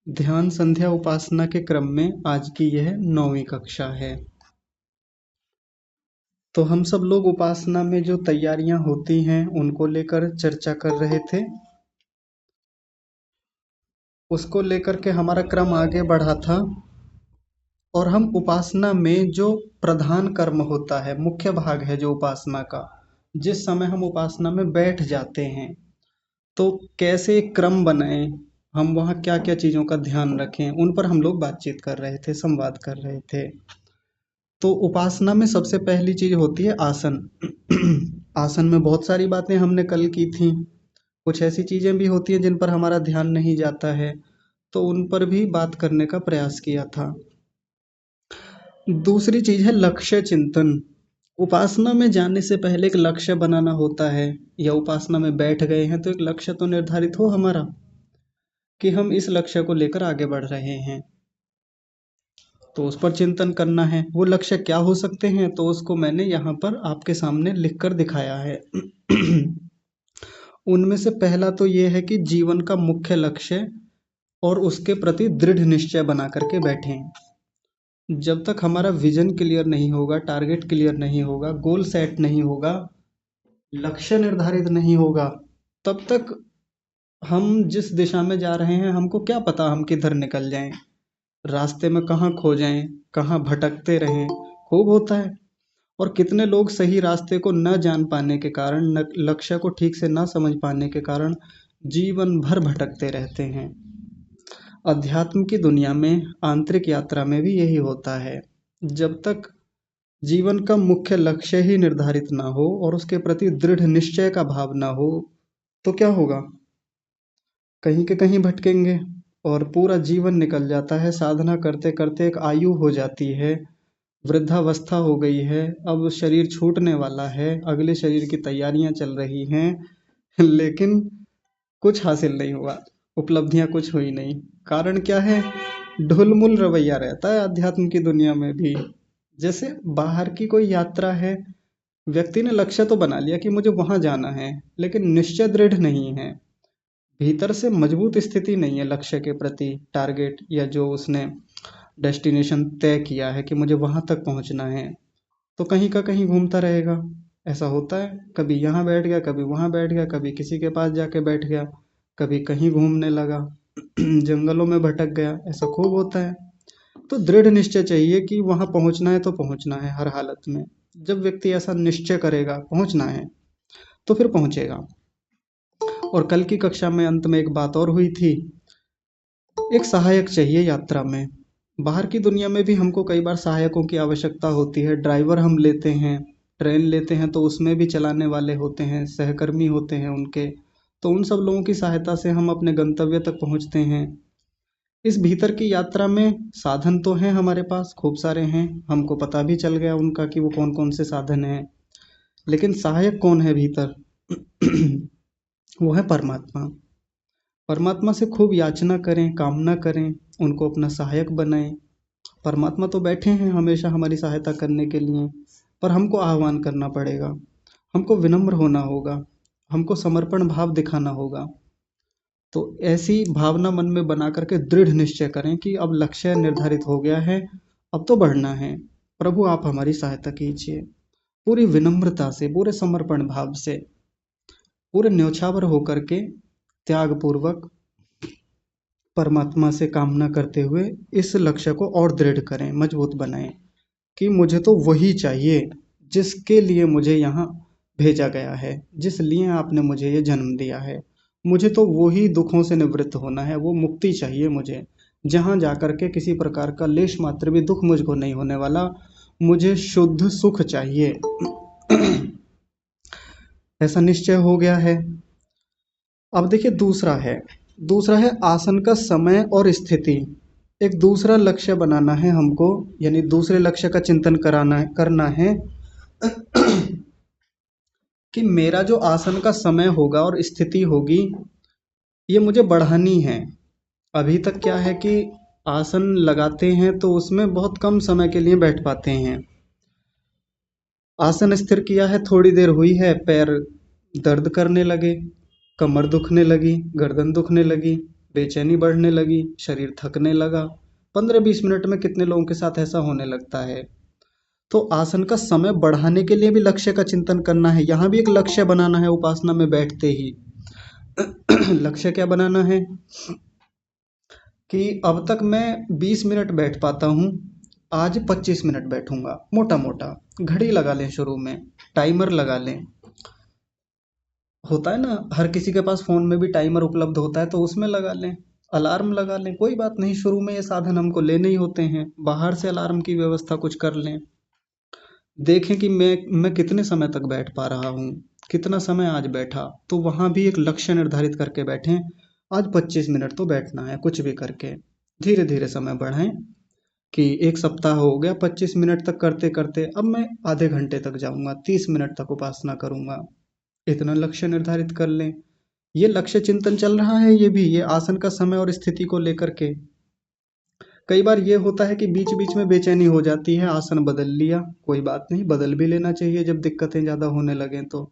ध्यान संध्या उपासना के क्रम में आज की यह 9वीं कक्षा है। तो हम सब लोग उपासना में जो तैयारियां होती हैं उनको लेकर चर्चा कर रहे थे। उसको लेकर के हमारा क्रम आगे बढ़ा था और हम उपासना में जो प्रधान कर्म होता है, मुख्य भाग है जो उपासना का, जिस समय हम उपासना में बैठ जाते हैं तो कैसे एक क्रम बनाएं, हम वहाँ क्या क्या चीज़ों का ध्यान रखें, उन पर हम लोग बातचीत कर रहे थे, संवाद कर रहे थे। तो उपासना में सबसे पहली चीज होती है आसन। आसन में बहुत सारी बातें हमने कल की थी। कुछ ऐसी चीजें भी होती हैं जिन पर हमारा ध्यान नहीं जाता है, तो उन पर भी बात करने का प्रयास किया था। दूसरी चीज है लक्ष्य चिंतन। उपासना में जाने से पहले एक लक्ष्य बनाना होता है, या उपासना में बैठ गए हैं तो एक लक्ष्य तो निर्धारित हो हमारा कि हम इस लक्ष्य को लेकर आगे बढ़ रहे हैं, तो उस पर चिंतन करना है। वो लक्ष्य क्या हो सकते हैं, तो उसको मैंने यहाँ पर आपके सामने लिख कर दिखाया है। उनमें से पहला तो ये है कि जीवन का मुख्य लक्ष्य और उसके प्रति दृढ़ निश्चय बना करके बैठें। जब तक हमारा विजन क्लियर नहीं होगा, टारगेट क्लियर नहीं होगा, गोल सेट नहीं होगा, लक्ष्य निर्धारित नहीं होगा, तब तक हम जिस दिशा में जा रहे हैं हमको क्या पता हम किधर निकल जाएं, रास्ते में कहाँ खो जाएं, कहाँ भटकते रहें। खूब होता है। और कितने लोग सही रास्ते को न जान पाने के कारण, लक्ष्य को ठीक से न समझ पाने के कारण जीवन भर भटकते रहते हैं। अध्यात्म की दुनिया में, आंतरिक यात्रा में भी यही होता है। जब तक जीवन का मुख्य लक्ष्य ही निर्धारित ना हो और उसके प्रति दृढ़ निश्चय का भाव ना हो, तो क्या होगा, कहीं के कहीं भटकेंगे और पूरा जीवन निकल जाता है। साधना करते करते एक आयु हो जाती है, वृद्धावस्था हो गई है, अब शरीर छूटने वाला है, अगले शरीर की तैयारियां चल रही हैं, लेकिन कुछ हासिल नहीं हुआ, उपलब्धियां कुछ हुई नहीं। कारण क्या है, ढुलमुल रवैया रहता है अध्यात्म की दुनिया में भी। जैसे बाहर की कोई यात्रा है, व्यक्ति ने लक्ष्य तो बना लिया कि मुझे वहां जाना है, लेकिन निश्चय दृढ़ नहीं है, भीतर से मजबूत स्थिति नहीं है लक्ष्य के प्रति, टारगेट या जो उसने डेस्टिनेशन तय किया है कि मुझे वहां तक पहुंचना है, तो कहीं का कहीं घूमता रहेगा। ऐसा होता है, कभी यहाँ बैठ गया, कभी वहाँ बैठ गया, कभी किसी के पास जाके बैठ गया, कभी कहीं घूमने लगा, जंगलों में भटक गया, ऐसा खूब होता है। तो दृढ़ निश्चय चाहिए कि वहां पहुंचना है तो पहुंचना है हर हालत में। जब व्यक्ति ऐसा निश्चय करेगा पहुंचना है, तो फिर पहुंचेगा। और कल की कक्षा में अंत में एक बात और हुई थी, एक सहायक चाहिए यात्रा में। बाहर की दुनिया में भी हमको कई बार सहायकों की आवश्यकता होती है। ड्राइवर हम लेते हैं, ट्रेन लेते हैं, तो उसमें भी चलाने वाले होते हैं, सहकर्मी होते हैं उनके, तो उन सब लोगों की सहायता से हम अपने गंतव्य तक पहुंचते हैं। इस भीतर की यात्रा में साधन तो हैं हमारे पास, खूब सारे हैं, हमको पता भी चल गया उनका कि वो कौन कौन से साधन हैं, लेकिन सहायक कौन है भीतर? वो है परमात्मा। परमात्मा से खूब याचना करें, कामना करें, उनको अपना सहायक बनाएं। परमात्मा तो बैठे हैं हमेशा हमारी सहायता करने के लिए, पर हमको आह्वान करना पड़ेगा, हमको विनम्र होना होगा, हमको समर्पण भाव दिखाना होगा। तो ऐसी भावना मन में बना करके दृढ़ निश्चय करें कि अब लक्ष्य निर्धारित हो गया है, अब तो बढ़ना है, प्रभु आप हमारी सहायता कीजिए। पूरी विनम्रता से, पूरे समर्पण भाव से, पूरे न्योछावर होकर के, त्याग पूर्वक परमात्मा से कामना करते हुए इस लक्ष्य को और दृढ़ करें, मजबूत बनाएं कि मुझे तो वही चाहिए जिसके लिए मुझे यहाँ भेजा गया है, जिस लिए आपने मुझे ये जन्म दिया है। मुझे तो वही दुखों से निवृत्त होना है, वो मुक्ति चाहिए मुझे, जहाँ जाकर के किसी प्रकार का लेश मात्र भी दुख मुझको नहीं होने वाला, मुझे शुद्ध सुख चाहिए। ऐसा निश्चय हो गया है। अब देखिए दूसरा है आसन का समय और स्थिति। एक दूसरा लक्ष्य बनाना है हमको, यानी दूसरे लक्ष्य का चिंतन करना है कि मेरा जो आसन का समय होगा और स्थिति होगी, ये मुझे बढ़ानी है। अभी तक क्या है कि आसन लगाते हैं तो उसमें बहुत कम समय के लिए बैठ पाते हैं। आसन स्थिर किया है, थोड़ी देर हुई है, पैर दर्द करने लगे, कमर दुखने लगी, गर्दन दुखने लगी, बेचैनी बढ़ने लगी, शरीर थकने लगा। 15-20 मिनट में कितने लोगों के साथ ऐसा होने लगता है। तो आसन का समय बढ़ाने के लिए भी लक्ष्य का चिंतन करना है। यहाँ भी एक लक्ष्य बनाना है उपासना में बैठते ही। लक्ष्य क्या बनाना है कि अब तक मैं 20 मिनट बैठ पाता हूँ, आज 25 मिनट बैठूंगा। मोटा मोटा घड़ी लगा लें, शुरू में टाइमर लगा लें। होता है ना, हर किसी के पास फ़ोन में भी टाइमर उपलब्ध होता है, तो उसमें लगा लें। अलार्म लगा लें, कोई बात नहीं, शुरू में ये साधन हमको लेने ही होते हैं। बाहर से अलार्म की व्यवस्था कुछ कर लें। देखें कि मैं कितने समय तक बैठ पा रहा हूँ, कितना समय आज बैठा। तो वहाँ भी एक लक्ष्य निर्धारित करके बैठें, आज 25 मिनट तो बैठना है, कुछ भी करके। धीरे धीरे समय बढ़ाएं कि एक सप्ताह हो गया 25 मिनट तक करते करते, अब मैं आधे घंटे तक जाऊंगा, 30 मिनट तक उपासना करूंगा। इतना लक्ष्य निर्धारित कर लें। ये लक्ष्य चिंतन चल रहा है, ये भी, ये आसन का समय और स्थिति को लेकर के। कई बार ये होता है कि बीच बीच में बेचैनी हो जाती है, आसन बदल लिया, कोई बात नहीं, बदल भी लेना चाहिए जब दिक्कतें ज़्यादा होने लगें तो।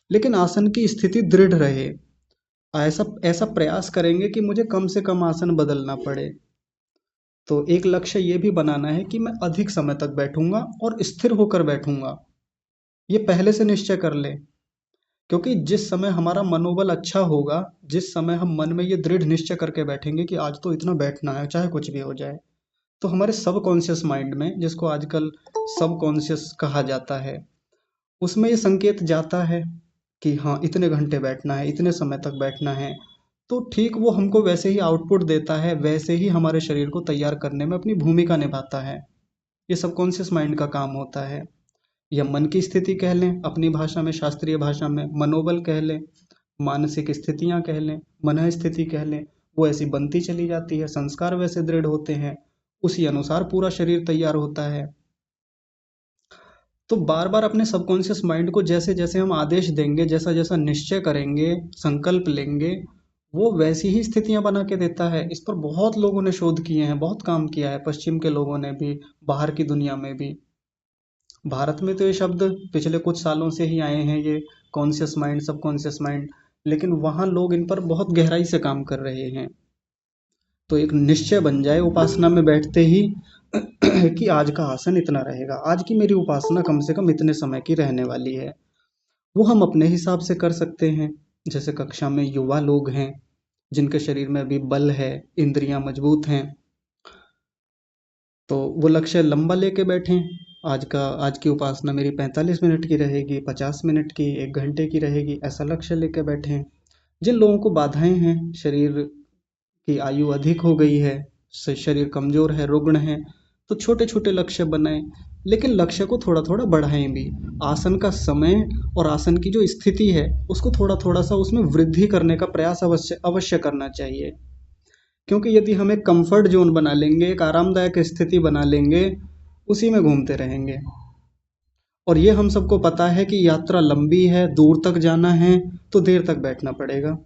लेकिन आसन की स्थिति दृढ़ रहे, ऐसा ऐसा प्रयास करेंगे कि मुझे कम से कम आसन बदलना पड़े। तो एक लक्ष्य ये भी बनाना है कि मैं अधिक समय तक बैठूंगा और स्थिर होकर बैठूंगा। ये पहले से निश्चय कर लें, क्योंकि जिस समय हमारा मनोबल अच्छा होगा, जिस समय हम मन में ये दृढ़ निश्चय करके बैठेंगे कि आज तो इतना बैठना है चाहे कुछ भी हो जाए, तो हमारे सबकॉन्शियस माइंड में, जिसको आजकल सबकॉन्शियस कहा जाता है, उसमें ये संकेत जाता है कि हाँ इतने घंटे बैठना है, इतने समय तक बैठना है। तो ठीक वो हमको वैसे ही आउटपुट देता है, वैसे ही हमारे शरीर को तैयार करने में अपनी भूमिका निभाता है। ये सबकॉन्शियस माइंड का काम होता है। या मन की स्थिति कह लें, अपनी भाषा में, शास्त्रीय भाषा में मनोबल कह लें, मानसिक स्थितियां कह लें, मन स्थिति कह लें, वो ऐसी बनती चली जाती है, संस्कार वैसे दृढ़ होते हैं, उसी अनुसार पूरा शरीर तैयार होता है। तो बार बार अपने सबकॉन्शियस माइंड को जैसे जैसे हम आदेश देंगे, जैसा जैसा निश्चय करेंगे, संकल्प लेंगे, वो वैसी ही स्थितियां बना के देता है। इस पर बहुत लोगों ने शोध किए हैं, बहुत काम किया है, पश्चिम के लोगों ने भी, बाहर की दुनिया में भी। भारत में तो ये शब्द पिछले कुछ सालों से ही आए हैं, ये कॉन्शियस माइंड, सबकॉन्शियस माइंड, लेकिन वहाँ लोग इन पर बहुत गहराई से काम कर रहे हैं। तो एक निश्चय बन जाए उपासना में बैठते ही कि आज का आसन इतना रहेगा, आज की मेरी उपासना कम से कम इतने समय की रहने वाली है। वो हम अपने हिसाब से कर सकते हैं। जैसे कक्षा में युवा लोग हैं, जिनके शरीर में अभी बल है, इंद्रियां मजबूत हैं, तो वो लक्ष्य लंबा लेके बैठें। आज की उपासना मेरी 45 मिनट की रहेगी, 50 मिनट की, 1 घंटे की रहेगी, ऐसा लक्ष्य लेके बैठें। जिन लोगों को बाधाएं हैं, शरीर की आयु अधिक हो गई है, शरीर कमजोर है, रुग्ण है, तो छोटे छोटे लक्ष्य बनाएं, लेकिन लक्ष्य को थोड़ा थोड़ा बढ़ाएं भी। आसन का समय और आसन की जो स्थिति है, उसको थोड़ा थोड़ा सा उसमें वृद्धि करने का प्रयास अवश्य अवश्य करना चाहिए। क्योंकि यदि हम एक कंफर्ट जोन बना लेंगे, एक आरामदायक स्थिति बना लेंगे, उसी में घूमते रहेंगे। और ये हम सबको पता है कि यात्रा लंबी है, दूर तक जाना है, तो देर तक बैठना पड़ेगा।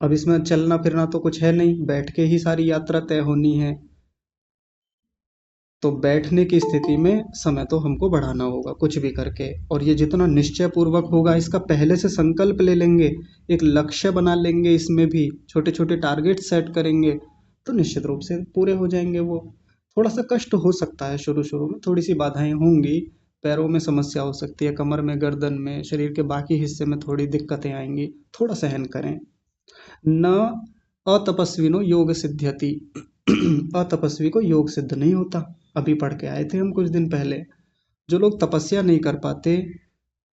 अब इसमें चलना फिरना तो कुछ है नहीं, बैठ के ही सारी यात्रा तय होनी है। तो बैठने की स्थिति में समय तो हमको बढ़ाना होगा कुछ भी करके, और ये जितना निश्चय पूर्वक होगा, इसका पहले से संकल्प ले लेंगे, एक लक्ष्य बना लेंगे, इसमें भी छोटे छोटे टारगेट सेट करेंगे, तो निश्चित रूप से पूरे हो जाएंगे वो। थोड़ा सा कष्ट हो सकता है शुरू शुरू में, थोड़ी सी बाधाएं होंगी, पैरों में समस्या हो सकती है, कमर में, गर्दन में, शरीर के बाकी हिस्से में थोड़ी दिक्कतें आएंगी, थोड़ा सहन करें। न अतपस्विनो योग सिद्ध्यति। अतपस्वी को योग सिद्ध नहीं होता। अभी पढ़ के आए थे हम कुछ दिन पहले। जो लोग तपस्या नहीं कर पाते,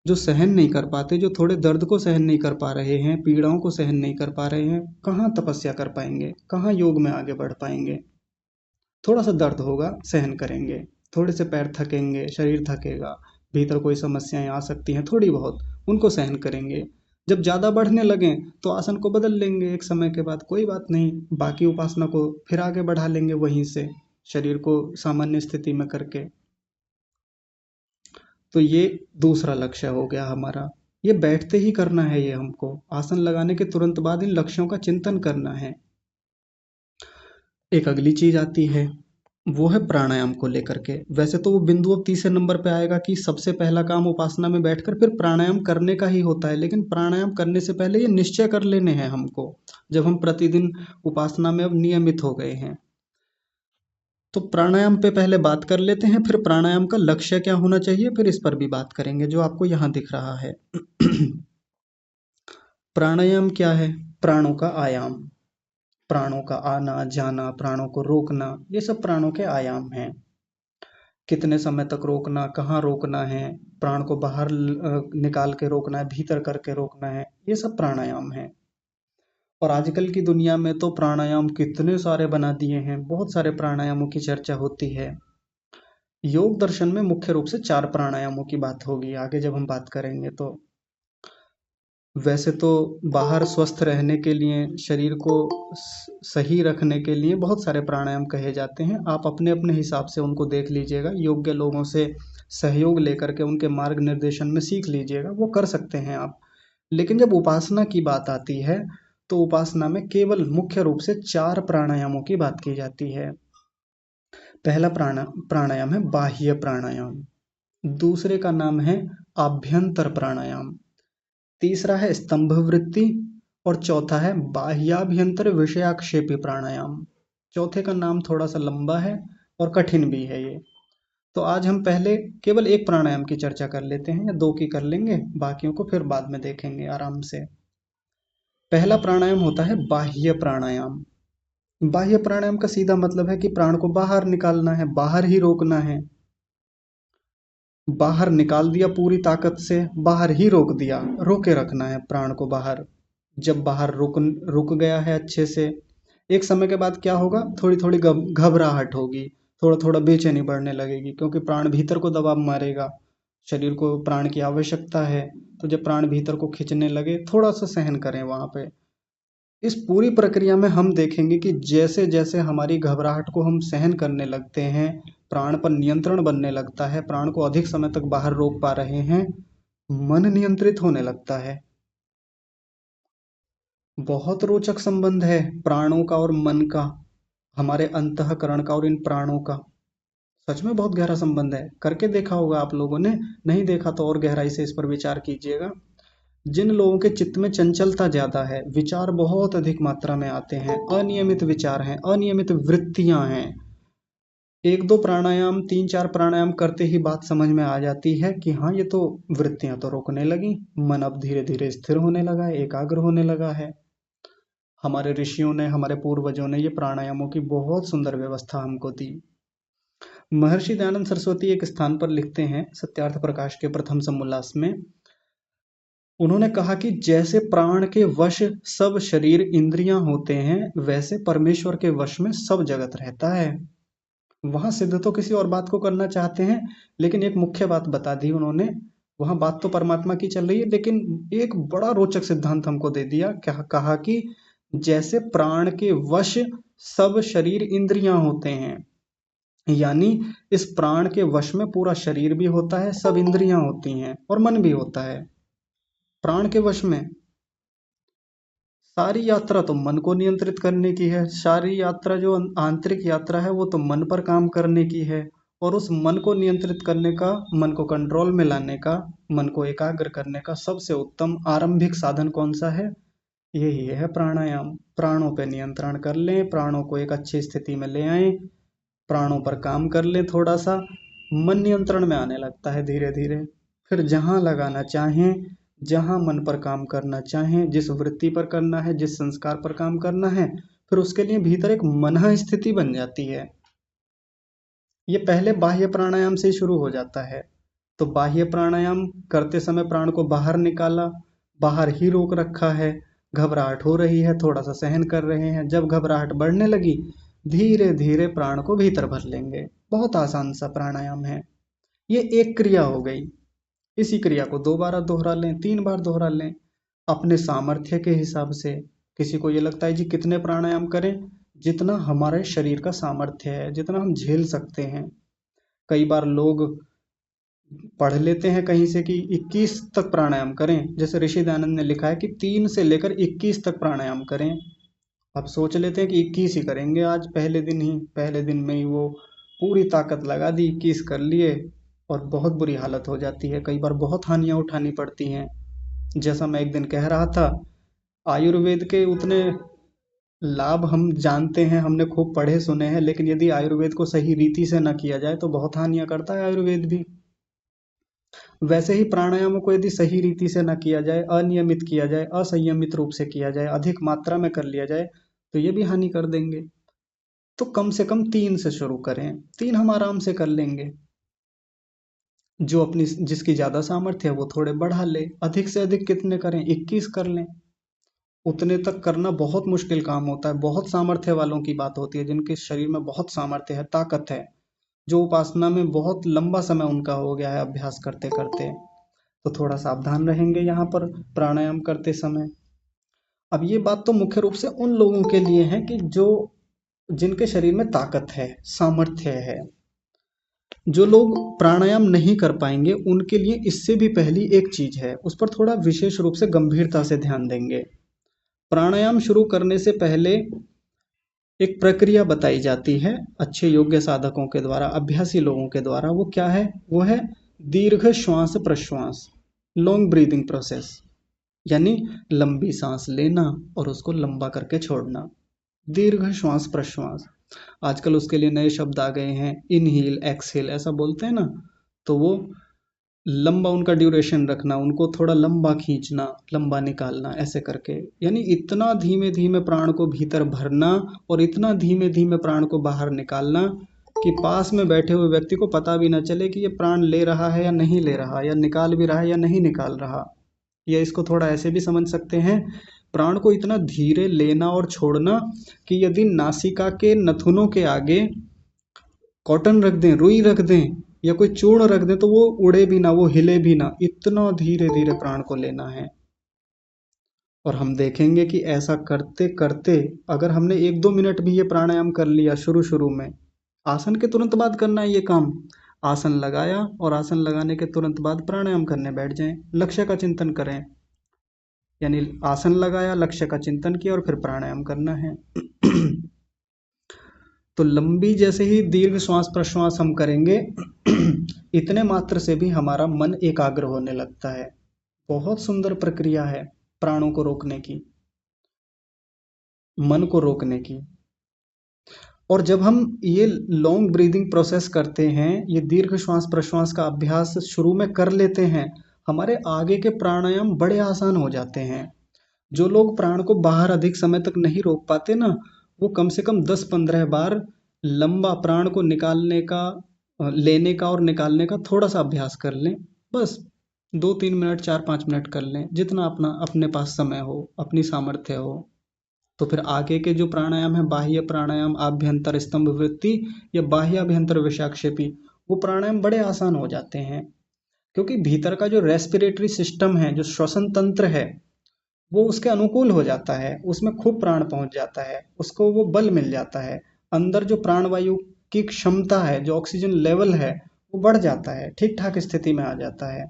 जो सहन नहीं कर पाते, जो थोड़े दर्द को सहन नहीं कर पा रहे हैं, पीड़ाओं को सहन नहीं कर पा रहे हैं, कहाँ तपस्या कर पाएंगे, कहाँ योग में आगे बढ़ पाएंगे। थोड़ा सा दर्द होगा, सहन करेंगे, थोड़े से पैर थकेंगे, शरीर थकेगा, भीतर कोई समस्याएं आ सकती हैं थोड़ी बहुत, उनको सहन करेंगे। जब ज़्यादा बढ़ने लगें तो आसन को बदल लेंगे एक समय के बाद, कोई बात नहीं, बाकी उपासना को फिर आगे बढ़ा लेंगे वहीं से, शरीर को सामान्य स्थिति में करके। तो ये दूसरा लक्ष्य हो गया हमारा। ये बैठते ही करना है, ये हमको आसन लगाने के तुरंत बाद इन लक्ष्यों का चिंतन करना है। एक अगली चीज आती है वो है प्राणायाम को लेकर के। वैसे तो वो बिंदु अब तीसरे नंबर पे आएगा कि सबसे पहला काम उपासना में बैठकर फिर प्राणायाम करने का ही होता है, लेकिन प्राणायाम करने से पहले ये निश्चय कर लेने हैं हमको, जब हम प्रतिदिन उपासना में अब नियमित हो गए हैं। तो प्राणायाम पे पहले बात कर लेते हैं, फिर प्राणायाम का लक्ष्य क्या होना चाहिए, फिर इस पर भी बात करेंगे, जो आपको यहाँ दिख रहा है। प्राणायाम क्या है? प्राणों का आयाम, प्राणों का आना जाना, प्राणों को रोकना, ये सब प्राणों के आयाम हैं। कितने समय तक रोकना, कहाँ रोकना है, प्राण को बाहर निकाल के रोकना है, भीतर करके रोकना है, ये सब प्राणायाम है। और आजकल की दुनिया में तो प्राणायाम कितने सारे बना दिए हैं, बहुत सारे प्राणायामों की चर्चा होती है। योग दर्शन में मुख्य रूप से 4 प्राणायामों की बात होगी आगे जब हम बात करेंगे तो। वैसे तो बाहर स्वस्थ रहने के लिए, शरीर को सही रखने के लिए बहुत सारे प्राणायाम कहे जाते हैं। आप अपने अपने हिसाब से उनको देख लीजिएगा, योग्य लोगों से सहयोग लेकर के उनके मार्ग निर्देशन में सीख लीजिएगा, वो कर सकते हैं आप। लेकिन जब उपासना की बात आती है तो उपासना में केवल मुख्य रूप से 4 प्राणायामों की बात की जाती है। पहला प्राणायाम है बाह्य प्राणायाम, दूसरे का नाम है आभ्यंतर प्राणायाम, तीसरा है स्तंभ वृत्ति, और चौथा है बाह्याभ्यंतर विषयाक्षेपी प्राणायाम। चौथे का नाम थोड़ा सा लंबा है और कठिन भी है ये। तो आज हम पहले केवल एक प्राणायाम की चर्चा कर लेते हैं, या 2 की कर लेंगे, बाकियों को फिर बाद में देखेंगे आराम से। पहला प्राणायाम होता है बाह्य प्राणायाम। बाह्य प्राणायाम का सीधा मतलब है कि प्राण को बाहर निकालना है, बाहर ही रोकना है। बाहर निकाल दिया पूरी ताकत से, बाहर ही रोक दिया, रोके रखना है प्राण को बाहर। जब बाहर रुक गया है अच्छे से, एक समय के बाद क्या होगा, थोड़ी थोड़ी घबराहट होगी, थोड़ा थोड़ा बेचैनी बढ़ने लगेगी, क्योंकि प्राण भीतर को दबाव मारेगा। शरीर को प्राण की आवश्यकता है, तो जब प्राण भीतर को खींचने लगे, थोड़ा सा सहन करें वहां पे। इस पूरी प्रक्रिया में हम देखेंगे कि जैसे जैसे हमारी घबराहट को हम सहन करने लगते हैं, प्राण पर नियंत्रण बनने लगता है, प्राण को अधिक समय तक बाहर रोक पा रहे हैं, मन नियंत्रित होने लगता है। बहुत रोचक संबंध है प्राणों का और मन का, हमारे अंतःकरण का और इन प्राणों का। सच में बहुत गहरा संबंध है, करके देखा होगा आप लोगों ने, नहीं देखा तो और गहराई से इस पर विचार कीजिएगा। जिन लोगों के चित्त में चंचलता ज्यादा है, विचार बहुत अधिक मात्रा में आते हैं, अनियमित विचार हैं, अनियमित वृत्तियां हैं, 1-2 प्राणायाम, 3-4 प्राणायाम करते ही बात समझ में आ जाती है कि हाँ, ये तो वृत्तियां तो रुकने लगी, मन अब धीरे धीरे स्थिर होने लगा है, एकाग्र होने लगा है। हमारे ऋषियों ने, हमारे पूर्वजों ने ये प्राणायामों की बहुत सुंदर व्यवस्था हमको दी। महर्षि दयानंद सरस्वती एक स्थान पर लिखते हैं, सत्यार्थ प्रकाश के प्रथम समोल्लास में, उन्होंने कहा कि जैसे प्राण के वश सब शरीर इंद्रियां होते हैं, वैसे परमेश्वर के वश में सब जगत रहता है। वहां सिद्ध तो किसी और बात को करना चाहते हैं, लेकिन एक मुख्य बात बता दी उन्होंने। वहां बात तो परमात्मा की चल रही है, लेकिन एक बड़ा रोचक सिद्धांत हमको दे दिया। क्या कहा कि जैसे प्राण के वश सब शरीर इंद्रियां होते हैं, यानी इस प्राण के वश में पूरा शरीर भी होता है, सब इंद्रियां होती हैं और मन भी होता है। प्राण के वश में सारी यात्रा तो मन को नियंत्रित करने की है, सारी यात्रा जो आंतरिक यात्रा है वो तो मन पर काम करने की है। और उस मन को नियंत्रित करने का, मन को कंट्रोल में लाने का, मन को एकाग्र करने का सबसे उत्तम आरंभिक साधन कौन सा है? यही है प्राणायाम। प्राणों पे नियंत्रण कर लें, प्राणों को एक अच्छी स्थिति में ले आएं, प्राणों पर काम कर लें थोड़ा सा, मन नियंत्रण में आने लगता है धीरे धीरे। फिर जहाँ लगाना चाहें, जहाँ मन पर काम करना चाहें, जिस वृत्ति पर करना है, जिस संस्कार पर काम करना है, फिर उसके लिए भीतर एक मनः स्थिति बन जाती है। ये पहले बाह्य प्राणायाम से ही शुरू हो जाता है। तो बाह्य प्राणायाम करते समय प्राण को बाहर निकाला, बाहर ही रोक रखा है, घबराहट हो रही है, थोड़ा सा सहन कर रहे हैं, जब घबराहट बढ़ने लगी, धीरे धीरे प्राण को भीतर भर लेंगे। बहुत आसान सा प्राणायाम है। ये एक क्रिया हो गई। इसी क्रिया को 2 बार दोहरा लें, 3 बार दोहरा लें, अपने सामर्थ्य के हिसाब से। किसी को ये लगता है जी कितने प्राणायाम करें, जितना हमारे शरीर का सामर्थ्य है, जितना हम झेल सकते हैं। कई बार लोग पढ़ लेते हैं कहीं से कि 21 तक प्राणायाम करें, जैसे ऋषि दयानंद ने लिखा है कि 3 से लेकर 21 तक प्राणायाम करें। अब सोच लेते हैं कि 21 ही करेंगे आज, पहले दिन में ही वो पूरी ताकत लगा दी, 21 कर लिए और बहुत बुरी हालत हो जाती है, कई बार बहुत हानियां उठानी पड़ती हैं। जैसा मैं एक दिन कह रहा था, आयुर्वेद के उतने लाभ हम जानते हैं, हमने खूब पढ़े सुने हैं, लेकिन यदि आयुर्वेद को सही रीति से न किया जाए तो बहुत हानियां करता है आयुर्वेद भी। वैसे ही प्राणायामों को यदि सही रीति से न किया जाए, अनियमित किया जाए, असंयमित रूप से किया जाए, अधिक मात्रा में कर लिया जाए, तो ये भी हानि कर देंगे। तो कम से कम 3 से शुरू करें, 3 हम आराम से कर लेंगे। जो अपनी जिसकी ज्यादा सामर्थ्य है वो थोड़े बढ़ा ले, अधिक से अधिक कितने करें, 21 कर लें। उतने तक करना बहुत मुश्किल काम होता है, बहुत सामर्थ्य वालों की बात होती है, जिनके शरीर में बहुत सामर्थ्य है, ताकत है, जो उपासना में बहुत लंबा समय उनका हो गया है अभ्यास करते करते। तो थोड़ा सावधान रहेंगे यहाँ पर प्राणायाम करते समय। अब ये बात तो मुख्य रूप से उन लोगों के लिए है कि जो जिनके शरीर में ताकत है, सामर्थ्य है। जो लोग प्राणायाम नहीं कर पाएंगे उनके लिए इससे भी पहली एक चीज है, उस पर थोड़ा विशेष रूप से गंभीरता से ध्यान देंगे। प्राणायाम शुरू करने से पहले एक प्रक्रिया बताई जाती है अच्छे योग्य साधकों के द्वारा, अभ्यासी लोगों के द्वारा। वो क्या है? वो है दीर्घ श्वास प्रश्वास, लॉन्ग ब्रीदिंग प्रोसेस, यानी लंबी सांस लेना और उसको लंबा करके छोड़ना, दीर्घ श्वास प्रश्वास। आजकल उसके लिए नए शब्द आ गए हैं, इनहील एक्सहेल ऐसा बोलते हैं ना। तो वो लंबा उनका ड्यूरेशन रखना, उनको थोड़ा लंबा खींचना, लंबा निकालना, ऐसे करके, यानी इतना धीमे धीमे प्राण को भीतर भरना और इतना धीमे धीमे प्राण को बाहर निकालना कि पास में बैठे हुए व्यक्ति को पता भी ना चले कि ये प्राण ले रहा है या नहीं ले रहा, या निकाल भी रहा है या नहीं निकाल रहा। या इसको थोड़ा ऐसे भी समझ सकते हैं, प्राण को इतना धीरे लेना और छोड़ना कि यदि नासिका के नथुनों के आगे कॉटन रख दें, रुई रख दें या कोई चूर्ण रख दें तो वो उड़े भी ना, वो हिले भी ना, इतना धीरे धीरे प्राण को लेना है। और हम देखेंगे कि ऐसा करते करते अगर हमने 1-2 मिनट भी ये प्राणायाम कर लिया शुरू शुरू में, आसन के तुरंत बाद करना है ये काम, आसन लगाया और आसन लगाने के तुरंत बाद प्राणायाम करने बैठ जाएं, लक्ष्य का चिंतन करें, यानी आसन लगाया, लक्ष्य का चिंतन किया और फिर प्राणायाम करना है। तो लंबी जैसे ही दीर्घ श्वास प्रश्वास हम करेंगे इतने मात्र से भी हमारा मन एकाग्र होने लगता है। बहुत सुंदर प्रक्रिया है प्राणों को रोकने की, मन को रोकने की। और जब हम ये लॉन्ग ब्रीदिंग प्रोसेस करते हैं, ये दीर्घ श्वास प्रश्वास का अभ्यास शुरू में कर लेते हैं, हमारे आगे के प्राणायाम बड़े आसान हो जाते हैं। जो लोग प्राण को बाहर अधिक समय तक नहीं रोक पाते ना, वो कम से कम 10-15 बार लंबा प्राण को निकालने का, लेने का और निकालने का थोड़ा सा अभ्यास कर लें। बस 2-3 मिनट, 4-5 मिनट कर लें, जितना अपना अपने पास समय हो, अपनी सामर्थ्य हो। तो फिर आगे के जो प्राणायाम है, बाह्य प्राणायाम, आभ्यंतर स्तंभ वृत्ति या बाह्य अभ्यंतर विषाक्षेपी, वो प्राणायाम बड़े आसान हो जाते हैं, क्योंकि भीतर का जो रेस्पिरेटरी सिस्टम है, जो श्वसन तंत्र है, वो उसके अनुकूल हो जाता है, उसमें खूब प्राण पहुंच जाता है, उसको वो बल मिल जाता है, अंदर जो प्राणवायु की क्षमता है, जो ऑक्सीजन लेवल है, वो बढ़ जाता है, ठीक ठाक स्थिति में आ जाता है।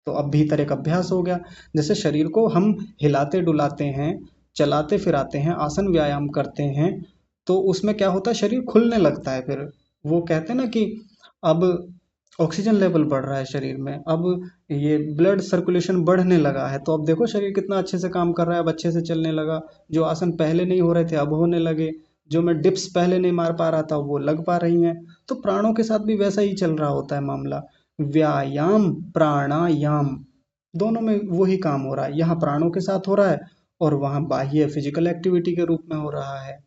तो अब भीतर एक अभ्यास हो गया। जैसे शरीर को हम हिलाते डुलाते हैं, चलाते फिराते हैं, आसन व्यायाम करते हैं, तो उसमें क्या होता है, शरीर खुलने लगता है। फिर वो कहते हैं ना कि अब ऑक्सीजन लेवल बढ़ रहा है शरीर में, अब ये ब्लड सर्कुलेशन बढ़ने लगा है, तो अब देखो शरीर कितना अच्छे से काम कर रहा है, अब अच्छे से चलने लगा, जो आसन पहले नहीं हो रहे थे अब होने लगे, जो मैं डिप्स पहले नहीं मार पा रहा था वो लग पा रही हैं। तो प्राणों के साथ भी वैसा ही चल रहा होता है मामला। व्यायाम प्राणायाम दोनों में वही काम हो रहा है, यहाँ प्राणों के साथ हो रहा है और वहाँ बाह्य फिजिकल एक्टिविटी के रूप में हो रहा है।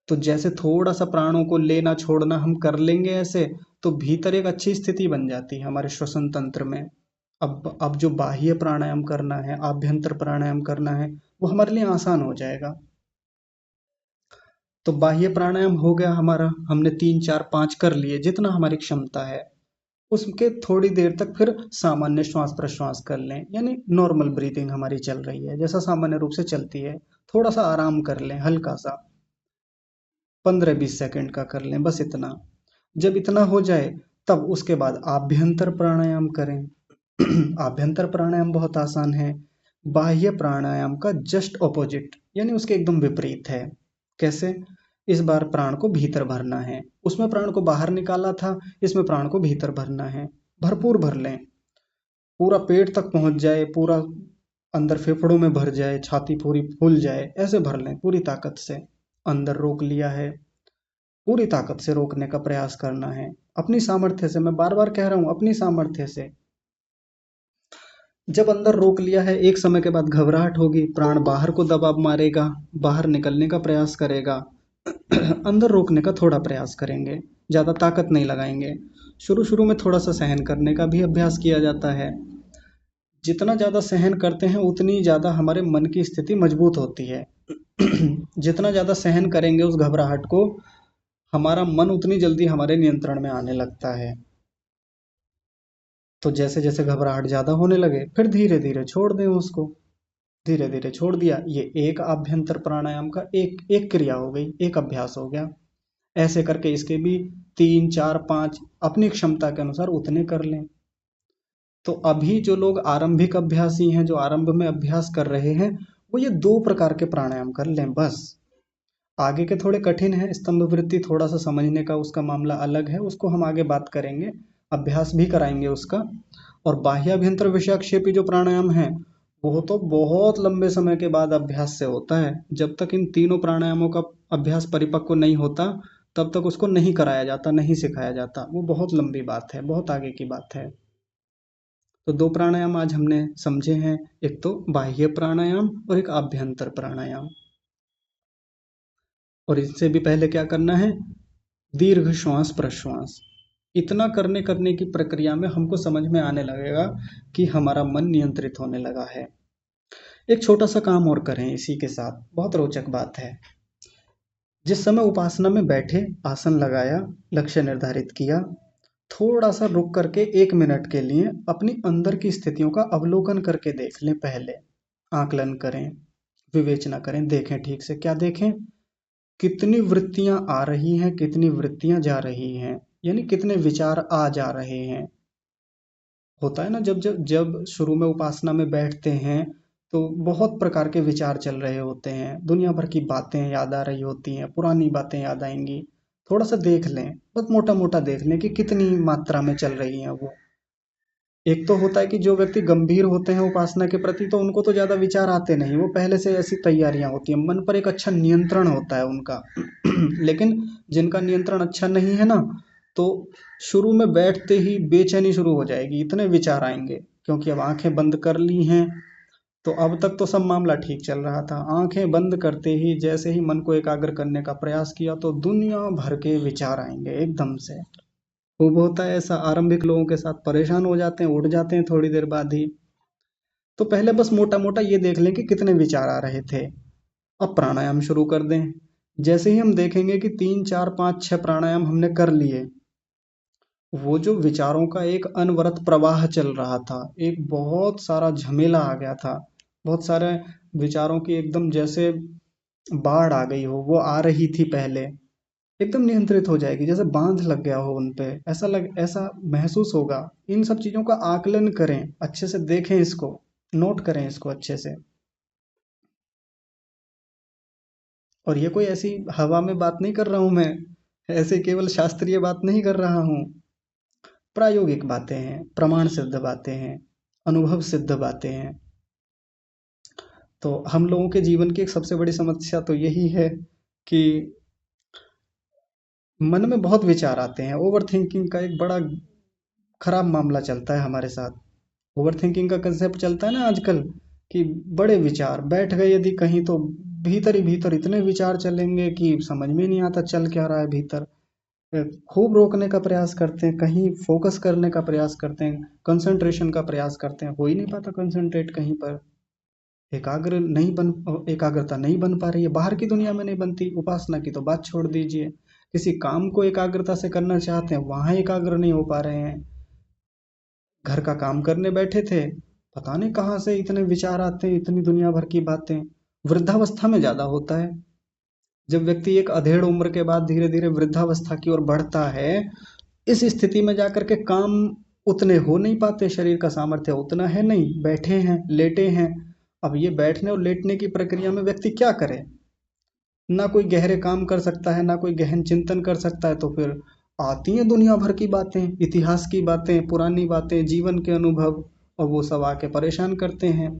तो जैसे थोड़ा सा प्राणों को लेना छोड़ना हम कर लेंगे ऐसे, तो भीतर एक अच्छी स्थिति बन जाती है हमारे श्वसन तंत्र में। अब जो बाह्य प्राणायाम करना है, आभ्यंतर प्राणायाम करना है, वो हमारे लिए आसान हो जाएगा। तो बाह्य प्राणायाम हो गया हमारा, हमने 3-4-5 कर लिए जितना हमारी क्षमता है। उसके थोड़ी देर तक फिर सामान्य श्वास प्रश्वास कर लें, यानी नॉर्मल ब्रीदिंग हमारी चल रही है जैसा सामान्य रूप से चलती है। थोड़ा सा आराम कर लें, हल्का सा 15-20 सेकंड का कर लें, बस इतना। जब इतना हो जाए तब उसके बाद आभ्यंतर प्राणायाम करें। आभ्यंतर प्राणायाम बहुत आसान है, बाह्य प्राणायाम का जस्ट ऑपोजिट, यानी उसके एकदम विपरीत है। कैसे? इस बार प्राण को भीतर भरना है। उसमें प्राण को बाहर निकाला था, इसमें प्राण को भीतर भरना है। भरपूर भर लें, पूरा पेट तक पहुंच जाए, पूरा अंदर फेफड़ों में भर जाए, छाती पूरी फूल जाए, ऐसे भर लें पूरी ताकत से। अंदर रोक लिया है, पूरी ताकत से रोकने का प्रयास करना है, अपनी सामर्थ्य से। मैं बार बार कह रहा हूं, अपनी सामर्थ्य से। जब अंदर रोक लिया है, एक समय के बाद घबराहट होगी, प्राण बाहर को दबाव मारेगा, बाहर निकलने का प्रयास करेगा। अंदर रोकने का थोड़ा प्रयास करेंगे, ज़्यादा ताकत नहीं लगाएंगे। शुरू शुरू में थोड़ा सा सहन करने का भी अभ्यास किया जाता है। जितना ज़्यादा सहन करते हैं उतनी ज़्यादा हमारे मन की स्थिति मजबूत होती है। जितना ज़्यादा सहन करेंगे उस घबराहट को, हमारा मन उतनी जल्दी हमारे नियंत्रण में आने लगता है। तो जैसे जैसे घबराहट ज़्यादा होने लगे, फिर धीरे धीरे छोड़ दें उसको। धीरे धीरे छोड़ दिया, ये एक आभ्यंतर प्राणायाम का एक एक क्रिया हो गई, एक अभ्यास हो गया। ऐसे करके इसके भी 3 4 5 अपनी क्षमता के अनुसार उतने कर लें। तो अभी जो लोग आरंभिक अभ्यासी हैं, जो आरंभ में अभ्यास कर रहे हैं, वो ये 2 प्रकार के प्राणायाम कर लें बस। आगे के थोड़े कठिन हैं, स्तंभ वृत्ति थोड़ा सा समझने का उसका मामला अलग है, उसको हम आगे बात करेंगे, अभ्यास भी कराएंगे उसका। और बाह्य अभ्यंतर विषयाक्षेपी जो प्राणायाम है, वो तो बहुत लंबे समय के बाद अभ्यास से होता है। जब तक इन तीनों प्राणायामों का अभ्यास परिपक्व नहीं होता, तब तक उसको नहीं कराया जाता, नहीं सिखाया जाता। वो बहुत लंबी बात है, बहुत आगे की बात है। तो 2 प्राणायाम आज हमने समझे हैं, एक तो बाह्य प्राणायाम और एक आभ्यंतर प्राणायाम। और इससे भी पहले क्या करना है, दीर्घ श्वास प्रश्वास। इतना करने करने की प्रक्रिया में हमको समझ में आने लगेगा कि हमारा मन नियंत्रित होने लगा है। एक छोटा सा काम और करें इसी के साथ, बहुत रोचक बात है। जिस समय उपासना में बैठे, आसन लगाया, लक्ष्य निर्धारित किया, थोड़ा सा रुक करके 1 मिनट के लिए अपनी अंदर की स्थितियों का अवलोकन करके देख लें। पहले आकलन करें, विवेचना करें, देखें ठीक से। क्या देखें, कितनी वृत्तियां आ रही हैं, कितनी वृत्तियां जा रही हैं, यानी कितने विचार आ जा रहे हैं। होता है ना, जब जब जब शुरू में उपासना में बैठते हैं तो बहुत प्रकार के विचार चल रहे होते हैं, दुनिया भर की बातें याद आ रही होती हैं, पुरानी बातें याद आएंगी। थोड़ा सा देख लें, बस मोटा मोटा देख लें कि कितनी मात्रा में चल रही हैं वो। एक तो होता है कि जो व्यक्ति गंभीर होते हैं उपासना के प्रति, तो उनको तो ज़्यादा विचार आते नहीं, वो पहले से ऐसी तैयारियां होती हैं, मन पर एक अच्छा नियंत्रण होता है उनका। लेकिन जिनका नियंत्रण अच्छा नहीं है ना, तो शुरू में बैठते ही बेचैनी शुरू हो जाएगी, इतने विचार आएंगे। क्योंकि अब आंखें बंद कर ली हैं, तो अब तक तो सब मामला ठीक चल रहा था। आंखें बंद करते ही जैसे ही मन को एकाग्र करने का प्रयास किया, तो दुनिया भर के विचार आएंगे एकदम से। खूब होता है ऐसा, आरंभिक लोगों के साथ परेशान हो जाते हैं, उठ जाते हैं थोड़ी देर बाद ही। तो पहले बस मोटा मोटा ये देख लें कि कितने विचार आ रहे थे। अब प्राणायाम शुरू कर दें। जैसे ही हम देखेंगे कि 3 4 5 6 प्राणायाम हमने कर लिए, वो जो विचारों का एक अनवरत प्रवाह चल रहा था, एक बहुत सारा झमेला आ गया था, बहुत सारे विचारों की एकदम जैसे बाढ़ आ गई हो, वो आ रही थी पहले, एकदम नियंत्रित हो जाएगी, जैसे बांध लग गया हो उन पे, ऐसा महसूस होगा। इन सब चीजों का आकलन करें, अच्छे से देखें इसको, नोट करें इसको अच्छे से। और ये कोई ऐसी हवा में बात नहीं कर रहा हूं मैं, ऐसे केवल शास्त्रीय बात नहीं कर रहा हूँ। प्रायोगिक बातें हैं, प्रमाण सिद्ध बातें हैं, अनुभव सिद्ध बातें हैं। तो हम लोगों के जीवन की एक सबसे बड़ी समस्या तो यही है कि मन में बहुत विचार आते हैं। ओवर थिंकिंग का एक बड़ा खराब मामला चलता है हमारे साथ। ओवर थिंकिंग का कंसेप्ट चलता है ना आजकल, कि बड़े विचार बैठ गए यदि कहीं, तो भीतर ही भीतर इतने विचार चलेंगे कि समझ में नहीं आता चल क्या रहा है भीतर। खूब रोकने का प्रयास करते हैं, कहीं फोकस करने का प्रयास करते हैं, कंसंट्रेशन का प्रयास करते हैं, हो ही नहीं पाता कंसंट्रेट कहीं पर। एकाग्रता नहीं बन पा रही है, बाहर की दुनिया में नहीं बनती, उपासना की तो बात छोड़ दीजिए। किसी काम को एकाग्रता से करना चाहते हैं, वहां एकाग्र नहीं हो पा रहे हैं। घर का काम करने बैठे थे, पता नहीं कहाँ से इतने विचार आते हैं, इतनी दुनिया भर की बातें। वृद्धावस्था में ज्यादा होता है, जब व्यक्ति एक अधेड़ उम्र के बाद धीरे धीरे वृद्धावस्था की ओर बढ़ता है, इस स्थिति में जाकर के काम उतने हो नहीं पाते, शरीर का सामर्थ्य उतना है नहीं, बैठे हैं, लेटे हैं। अब ये बैठने और लेटने की प्रक्रिया में व्यक्ति क्या करे, ना कोई गहरे काम कर सकता है, ना कोई गहन चिंतन कर सकता है, तो फिर आती हैं दुनिया भर की बातें, इतिहास की बातें, पुरानी बातें, जीवन के अनुभव, और वो सब आके परेशान करते हैं।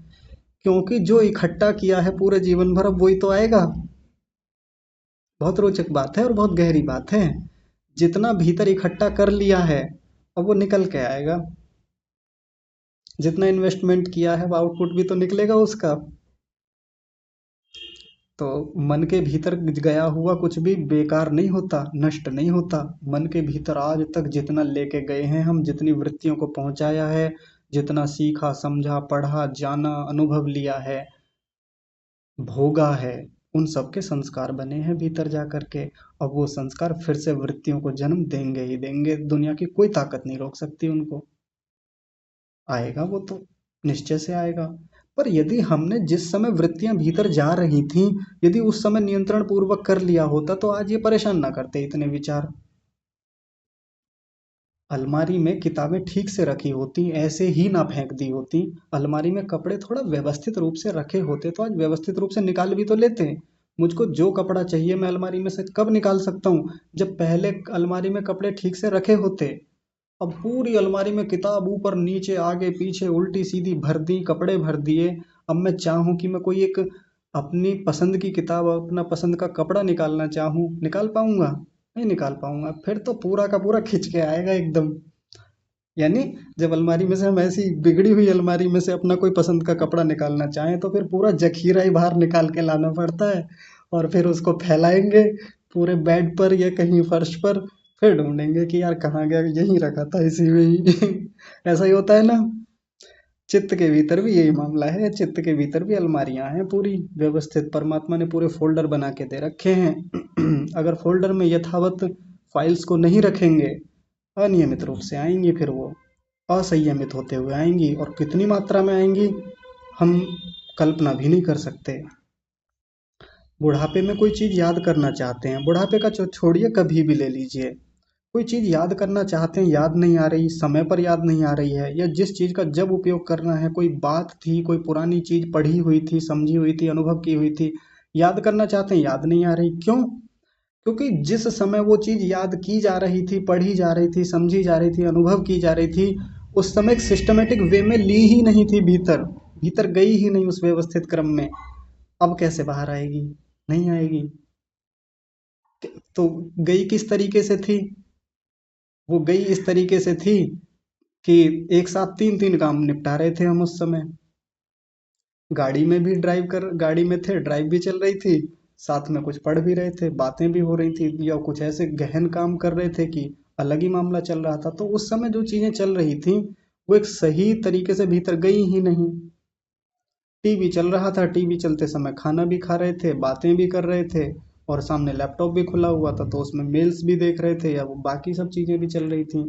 क्योंकि जो इकट्ठा किया है पूरे जीवन भर, अब वही तो आएगा। बहुत रोचक बात है और बहुत गहरी बात है। जितना भीतर इकट्ठा कर लिया है, अब वो निकल के आएगा। जितना इन्वेस्टमेंट किया है, वो आउटपुट भी तो निकलेगा उसका। तो मन के भीतर गया हुआ कुछ भी बेकार नहीं होता, नष्ट नहीं होता। मन के भीतर आज तक जितना लेके गए हैं हम, जितनी वृत्तियों को पहुंचाया है, जितना सीखा, समझा, पढ़ा, जाना, अनुभव लिया है, भोगा है, उन सब के संस्कार बने हैं भीतर जा करके। अब वो संस्कार फिर से वृत्तियों को जन्म देंगे ही देंगे, दुनिया की कोई ताकत नहीं रोक सकती उनको। आएगा वो तो, निश्चय से आएगा। पर यदि हमने जिस समय वृत्तियां भीतर जा रही थीं, यदि उस समय नियंत्रण पूर्वक कर लिया होता, तो आज ये परेशान ना करते इतने विचार। अलमारी में किताबें ठीक से रखी होती, ऐसे ही ना फेंक दी होती, अलमारी में कपड़े थोड़ा व्यवस्थित रूप से रखे होते, तो आज व्यवस्थित रूप से निकाल भी तो लेते। मुझको जो कपड़ा चाहिए मैं अलमारी में से कब निकाल सकता हूँ, जब पहले अलमारी में कपड़े ठीक से रखे होते। अब पूरी अलमारी में किताब ऊपर नीचे आगे पीछे उल्टी सीधी भर दी, कपड़े भर दिए। अब मैं चाहूं कि मैं कोई एक अपनी पसंद की किताब, अपना पसंद का कपड़ा निकालना चाहूं, निकाल पाऊंगा? नहीं निकाल पाऊंगा। फिर तो पूरा का पूरा खिंच के आएगा एकदम। यानी जब अलमारी में से हम ऐसी बिगड़ी हुई अलमारी में से अपना कोई पसंद का कपड़ा निकालना चाहें, तो फिर पूरा जखीरा ही बाहर निकाल के लाना पड़ता है। और फिर उसको फैलाएंगे पूरे बेड पर या कहीं फर्श पर। फिर ढूंढेंगे कि यार कहाँ गया, यहीं रखा था इसी में ही। ऐसा ही होता है ना। चित्त के भीतर भी यही मामला है, चित्त के भीतर भी अलमारियां हैं पूरी व्यवस्थित, परमात्मा ने पूरे फोल्डर बना के दे रखे हैं। अगर फोल्डर में यथावत फाइल्स को नहीं रखेंगे, अनियमित रूप से आएंगी, फिर वो असंयमित होते हुए आएंगी, और कितनी मात्रा में आएंगी हम कल्पना भी नहीं कर सकते। बुढ़ापे में कोई चीज़ याद करना चाहते हैं, बुढ़ापे का छोड़िए, कभी भी ले लीजिए, कोई चीज़ याद करना चाहते हैं, याद नहीं आ रही, समय पर याद नहीं आ रही है, या जिस चीज़ का जब उपयोग करना है, कोई बात थी, कोई पुरानी चीज़ पढ़ी हुई थी, समझी हुई थी, अनुभव की हुई थी, याद करना चाहते हैं, याद नहीं आ रही। क्यों? क्योंकि जिस समय वो चीज़ याद की जा रही थी, पढ़ी जा रही थी, समझी जा रही थी, अनुभव की जा रही थी, उस समय एक सिस्टमेटिक वे में ली ही नहीं थी भीतर, भीतर गई ही नहीं उस व्यवस्थित क्रम में। अब कैसे बाहर आएगी? नहीं आएगी। तो गई किस तरीके से थी? वो गई इस तरीके से थी कि एक साथ तीन तीन काम निपटा रहे थे हम उस समय। गाड़ी में थे, ड्राइव भी चल रही थी, साथ में कुछ पढ़ भी रहे थे, बातें भी हो रही थी, या कुछ ऐसे गहन काम कर रहे थे कि अलग ही मामला चल रहा था। तो उस समय जो चीजें चल रही थी, वो एक सही तरीके से भीतर गई ही नहीं। टीवी चल रहा था, टीवी चलते समय खाना भी खा रहे थे, बातें भी कर रहे थे, और सामने लैपटॉप भी खुला हुआ था, तो उसमें मेल्स भी देख रहे थे, या वो बाकी सब चीज़ें भी चल रही थी।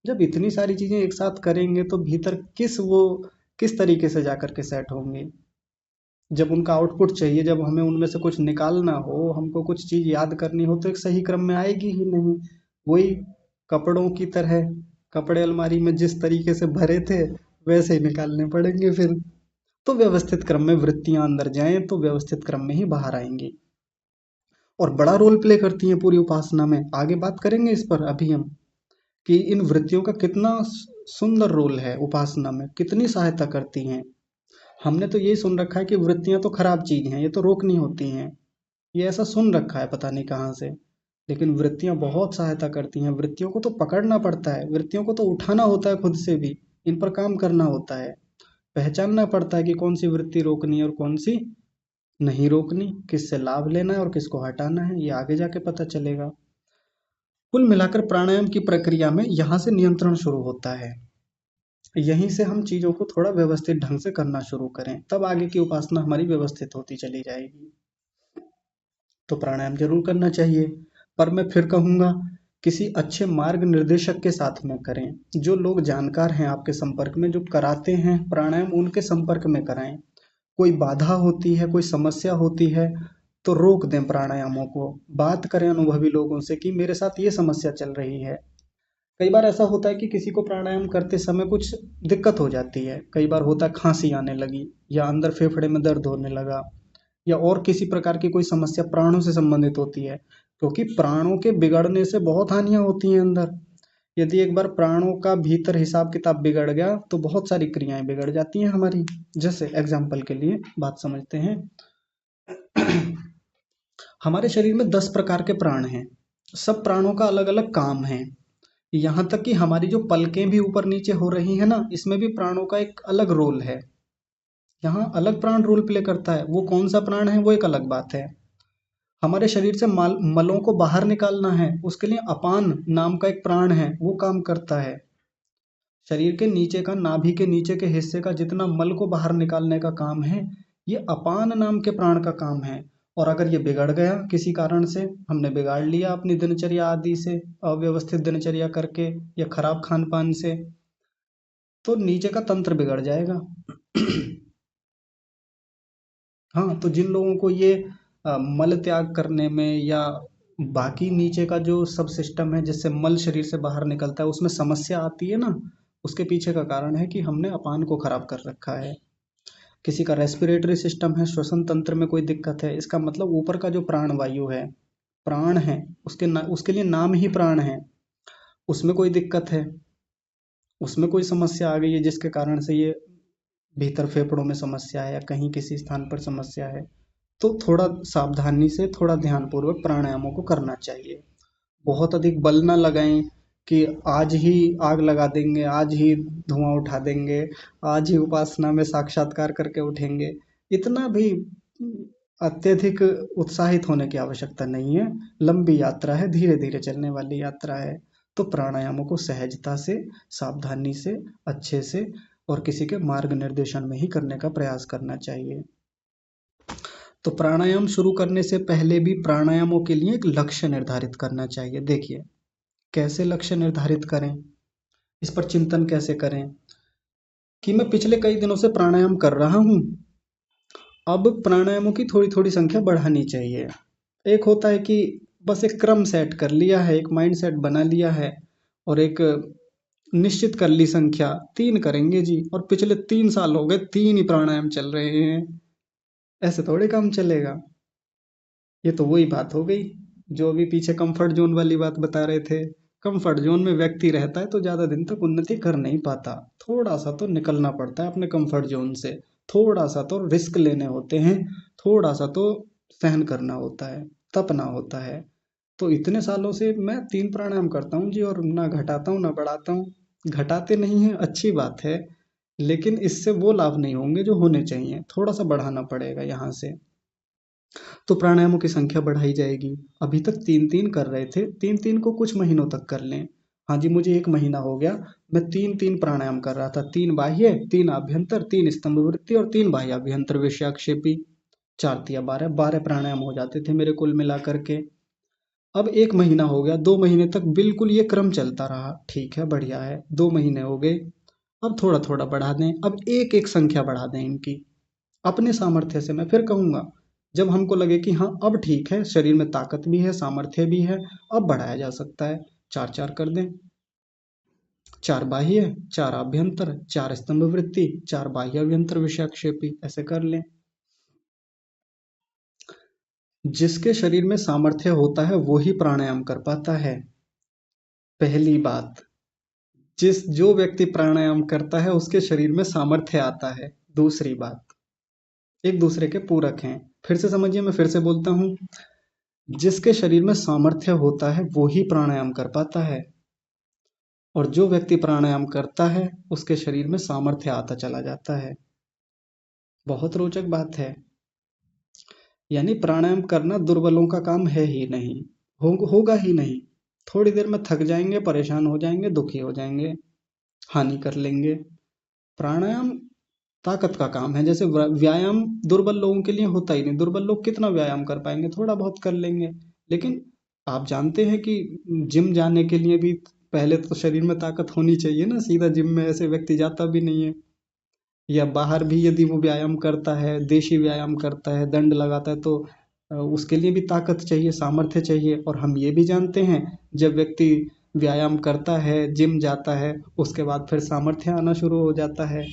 जब इतनी सारी चीज़ें एक साथ करेंगे, तो भीतर किस तरीके से जा कर के सेट होंगी? जब उनका आउटपुट चाहिए, जब हमें उनमें से कुछ निकालना हो, हमको कुछ चीज़ याद करनी हो, तो एक सही क्रम में आएगी ही नहीं। वही कपड़ों की तरह, कपड़े अलमारी में जिस तरीके से भरे थे, वैसे ही निकालने पड़ेंगे फिर। तो व्यवस्थित क्रम में वृत्तियां अंदर जाएं, तो व्यवस्थित क्रम में ही बाहर आएंगी। और बड़ा रोल प्ले करती हैं पूरी उपासना में। आगे बात करेंगे इस पर अभी हम, कि इन वृत्तियों का कितना सुंदर रोल है उपासना में, कितनी सहायता करती हैं। हमने तो ये सुन रखा है कि वृत्तियां तो खराब चीज हैं, ये तो रोकनी होती हैं, ये ऐसा सुन रखा है पता नहीं कहाँ से। लेकिन वृत्तियां बहुत सहायता करती हैं। वृत्तियों को तो पकड़ना पड़ता है, वृत्तियों को तो उठाना होता है खुद से भी, इन पर काम करना होता है, पहचानना पड़ता है कि कौन सी वृत्ति रोकनी है और कौन सी नहीं रोकनी, किससे लाभ लेना है और किसको हटाना है, ये आगे जाके पता चलेगा। कुल मिलाकर प्राणायाम की प्रक्रिया में यहाँ से नियंत्रण शुरू होता है। यहीं से हम चीजों को थोड़ा व्यवस्थित ढंग से करना शुरू करें, तब आगे की उपासना हमारी व्यवस्थित होती चली जाएगी। तो प्राणायाम जरूर करना चाहिए, पर मैं फिर कहूँगा, किसी अच्छे मार्ग निर्देशक के साथ में करें। जो लोग जानकार हैं आपके संपर्क में, जो कराते हैं प्राणायाम, उनके संपर्क में कराएं। कोई बाधा होती है, कोई समस्या होती है, तो रोक दें प्राणायामों को। बात करें अनुभवी लोगों से कि मेरे साथ ये समस्या चल रही है। कई बार ऐसा होता है कि किसी को प्राणायाम करते समय कुछ दिक्कत हो जाती है, कई बार होता है खांसी आने लगी, या अंदर फेफड़े में दर्द होने लगा, या और किसी प्रकार की कोई समस्या प्राणों से संबंधित होती है, क्योंकि प्राणों के बिगड़ने से बहुत हानियां होती हैं अंदर। यदि एक बार प्राणों का भीतर हिसाब किताब बिगड़ गया तो बहुत सारी क्रियाएं बिगड़ जाती हैं हमारी। जैसे एग्जाम्पल के लिए बात समझते हैं। हमारे शरीर में 10 प्रकार के प्राण हैं। सब प्राणों का अलग अलग काम है। यहाँ तक कि हमारी जो पलकें भी ऊपर नीचे हो रही है ना, इसमें भी प्राणों का एक अलग रोल है। यहाँ अलग प्राण रोल प्ले करता है। वो कौन सा प्राण है वो एक अलग बात है। हमारे शरीर से मलों को बाहर निकालना है, उसके लिए अपान नाम का एक प्राण है, वो काम करता है। शरीर के नीचे का, नाभि के नीचे के हिस्से का जितना मल को बाहर निकालने का काम है, ये अपान नाम के प्राण का काम है। और अगर ये बिगड़ गया किसी कारण से, हमने बिगाड़ लिया अपनी दिनचर्या आदि से, अव्यवस्थित दिनचर्या करके या खराब खान पान से, तो नीचे का तंत्र बिगड़ जाएगा। हाँ, तो जिन लोगों को ये मल त्याग करने में या बाकी नीचे का जो सब सिस्टम है जिससे मल शरीर से बाहर निकलता है उसमें समस्या आती है ना, उसके पीछे का कारण है कि हमने अपान को खराब कर रखा है। किसी का रेस्पिरेटरी सिस्टम है, श्वसन तंत्र में कोई दिक्कत है, इसका मतलब ऊपर का जो प्राण वायु है, प्राण है, उसके लिए नाम ही प्राण है, उसमें कोई दिक्कत है, उसमें कोई समस्या आ गई है जिसके कारण से ये भीतर फेफड़ों में समस्या है या कहीं किसी स्थान पर समस्या है, तो थोड़ा सावधानी से, थोड़ा ध्यानपूर्वक प्राणायामों को करना चाहिए। बहुत अधिक बल ना लगाएं कि आज ही आग लगा देंगे, आज ही धुआं उठा देंगे, आज ही उपासना में साक्षात्कार करके उठेंगे। इतना भी अत्यधिक उत्साहित होने की आवश्यकता नहीं है। लंबी यात्रा है, धीरे धीरे चलने वाली यात्रा है। तो प्राणायामों को सहजता से, सावधानी से, अच्छे से और किसी के मार्ग निर्देशन में ही करने का प्रयास करना चाहिए। तो प्राणायाम शुरू करने से पहले भी प्राणायामों के लिए एक लक्ष्य निर्धारित करना चाहिए। देखिए, कैसे लक्ष्य निर्धारित करें, इस पर चिंतन कैसे करें कि मैं पिछले कई दिनों से प्राणायाम कर रहा हूँ, अब प्राणायामों की थोड़ी थोड़ी संख्या बढ़ानी चाहिए। एक होता है कि बस एक क्रम सेट कर लिया है, एक माइंड सेट बना लिया है और एक निश्चित कर ली संख्या, 3 करेंगे जी, और पिछले 3 साल हो गए 3 ही प्राणायाम चल रहे हैं। ऐसे थोड़े काम चलेगा। ये तो वही बात हो गई जो अभी पीछे कंफर्ट जोन वाली बात बता रहे थे। कंफर्ट जोन में व्यक्ति रहता है तो ज़्यादा दिन तक उन्नति कर नहीं पाता। थोड़ा सा तो निकलना पड़ता है अपने कंफर्ट जोन से, थोड़ा सा तो रिस्क लेने होते हैं, थोड़ा सा तो सहन करना होता है, तपना होता है। तो इतने सालों से मैं 3 प्राणायाम करता हूँ जी, और ना घटाता हूँ ना बढ़ाता हूँ। घटाते नहीं हैं, अच्छी बात है, लेकिन इससे वो लाभ नहीं होंगे जो होने चाहिए। थोड़ा सा बढ़ाना पड़ेगा यहाँ से। तो प्राणायामों की संख्या बढ़ाई जाएगी। अभी तक 3-3 कर रहे थे, 3-3 को कुछ महीनों तक कर लें। हाँ जी, मुझे 1 महीना हो गया, मैं 3-3 प्राणायाम कर रहा था। 3 बाह्य, 3 आभ्यंतर, 3 स्तंभ वृत्ति और 3 बाह्य आभ्यंतर विषयाक्षेपी। 4 तिया 12, 12 प्राणायाम हो जाते थे मेरे कुल मिला करके। अब 1 महीना हो गया, 2 महीने तक बिल्कुल ये क्रम चलता रहा। ठीक है, बढ़िया है। 2 महीने हो गए, अब थोड़ा थोड़ा बढ़ा दें। अब एक एक संख्या बढ़ा दें इनकी, अपने सामर्थ्य से। मैं फिर कहूँगा, जब हमको लगे कि हाँ अब ठीक है, शरीर में ताकत भी है, सामर्थ्य भी है, अब बढ़ाया जा सकता है, 4-4 कर दें। 4 बाह्य, 4 आभ्यंतर, 4 स्तंभ वृत्ति, 4 बाह्य अभ्यंतर विषयाक्षेपी, ऐसे कर लें। जिसके शरीर में सामर्थ्य होता है वो ही प्राणायाम कर पाता है, पहली बात। जो व्यक्ति प्राणायाम करता है उसके शरीर में सामर्थ्य आता है, दूसरी बात। एक दूसरे के पूरक हैं। फिर से समझिए, मैं फिर से बोलता हूँ, जिसके शरीर में सामर्थ्य होता है वो ही प्राणायाम कर पाता है, और जो व्यक्ति प्राणायाम करता है उसके शरीर में सामर्थ्य आता चला जाता है। बहुत रोचक बात है। यानी प्राणायाम करना दुर्बलों का काम है ही नहीं, होगा ही नहीं। थोड़ी देर में थक जाएंगे, परेशान हो जाएंगे, दुखी हो जाएंगे, हानि कर लेंगे। प्राणायाम ताकत का काम है। जैसे व्यायाम दुर्बल लोगों के लिए होता ही नहीं। दुर्बल लोग कितना व्यायाम कर पाएंगे, थोड़ा बहुत कर लेंगे। लेकिन आप जानते हैं कि जिम जाने के लिए भी पहले तो शरीर में ताकत होनी चाहिए ना। सीधा जिम में ऐसे व्यक्ति जाता भी नहीं है। या बाहर भी यदि वो व्यायाम करता है, देशी व्यायाम करता है, दंड लगाता है, तो उसके लिए भी ताकत चाहिए, सामर्थ्य चाहिए। और हम ये भी जानते हैं, जब व्यक्ति व्यायाम करता है, जिम जाता है, उसके बाद फिर सामर्थ्य आना शुरू हो जाता है।